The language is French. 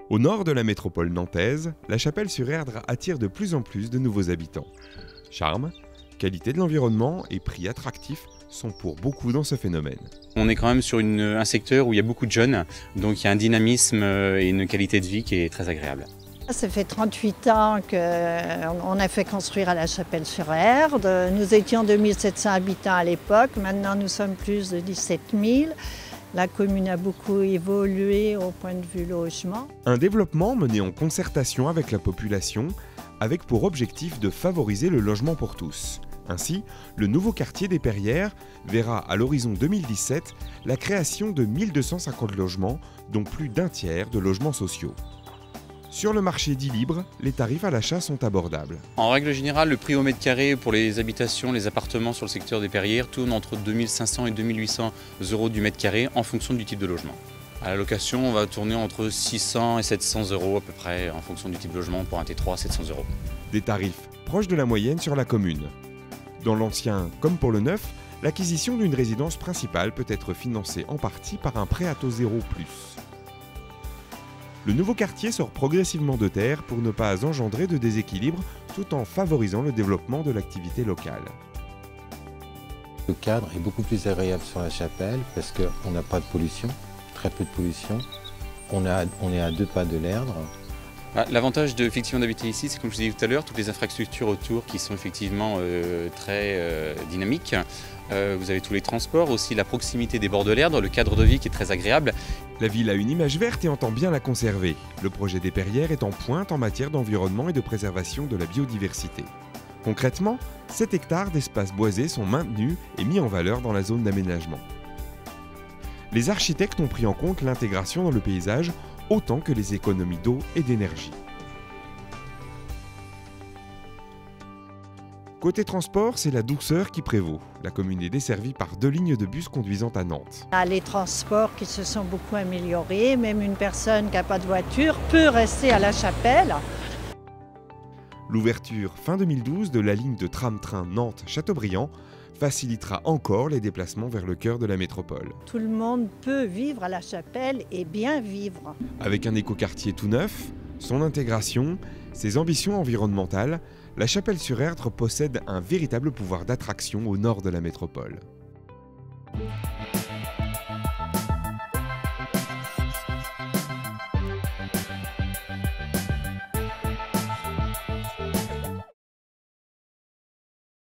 Au nord de la métropole nantaise, La Chapelle-sur-Erdre attire de plus en plus de nouveaux habitants. Charme, qualité de l'environnement et prix attractifs sont pour beaucoup dans ce phénomène. On est quand même sur un secteur où il y a beaucoup de jeunes, donc il y a un dynamisme et une qualité de vie qui est très agréable. Ça fait 38 ans qu'on a fait construire à La Chapelle-sur-Erdre. Nous étions 2700 habitants à l'époque, maintenant nous sommes plus de 17 000. La commune a beaucoup évolué au point de vue logement. Un développement mené en concertation avec la population, avec pour objectif de favoriser le logement pour tous. Ainsi, le nouveau quartier des Perrières verra à l'horizon 2017 la création de 1250 logements, dont plus d'un tiers de logements sociaux. Sur le marché dit libre, les tarifs à l'achat sont abordables. En règle générale, le prix au mètre carré pour les habitations, les appartements sur le secteur des Perrières tourne entre 2500 et 2800 € du mètre carré en fonction du type de logement. À la location, on va tourner entre 600 et 700 € à peu près en fonction du type de logement pour un T3 700 €. Des tarifs proches de la moyenne sur la commune. Dans l'ancien comme pour le neuf, l'acquisition d'une résidence principale peut être financée en partie par un prêt à taux 0+. Le nouveau quartier sort progressivement de terre pour ne pas engendrer de déséquilibre tout en favorisant le développement de l'activité locale. Le cadre est beaucoup plus agréable sur La Chapelle parce qu'on n'a pas de pollution, très peu de pollution. On est à 2 pas de l'Erdre. L'avantage effectivement d'habiter ici, c'est comme je vous disais tout à l'heure, toutes les infrastructures autour qui sont effectivement très dynamiques. Vous avez tous les transports, aussi la proximité des bords de l'Erdre, le cadre de vie qui est très agréable. La ville a une image verte et entend bien la conserver. Le projet des Perrières est en pointe en matière d'environnement et de préservation de la biodiversité. Concrètement, 7 hectares d'espaces boisés sont maintenus et mis en valeur dans la zone d'aménagement. Les architectes ont pris en compte l'intégration dans le paysage autant que les économies d'eau et d'énergie. Côté transport, c'est la douceur qui prévaut. La commune est desservie par 2 lignes de bus conduisant à Nantes. Les transports qui se sont beaucoup améliorés, même une personne qui n'a pas de voiture peut rester à La Chapelle. L'ouverture fin 2012 de la ligne de tram-train Nantes-Châteaubriand facilitera encore les déplacements vers le cœur de la métropole. Tout le monde peut vivre à La Chapelle et bien vivre. Avec un écoquartier tout neuf, son intégration, ses ambitions environnementales, La Chapelle-sur-Erdre possède un véritable pouvoir d'attraction au nord de la métropole.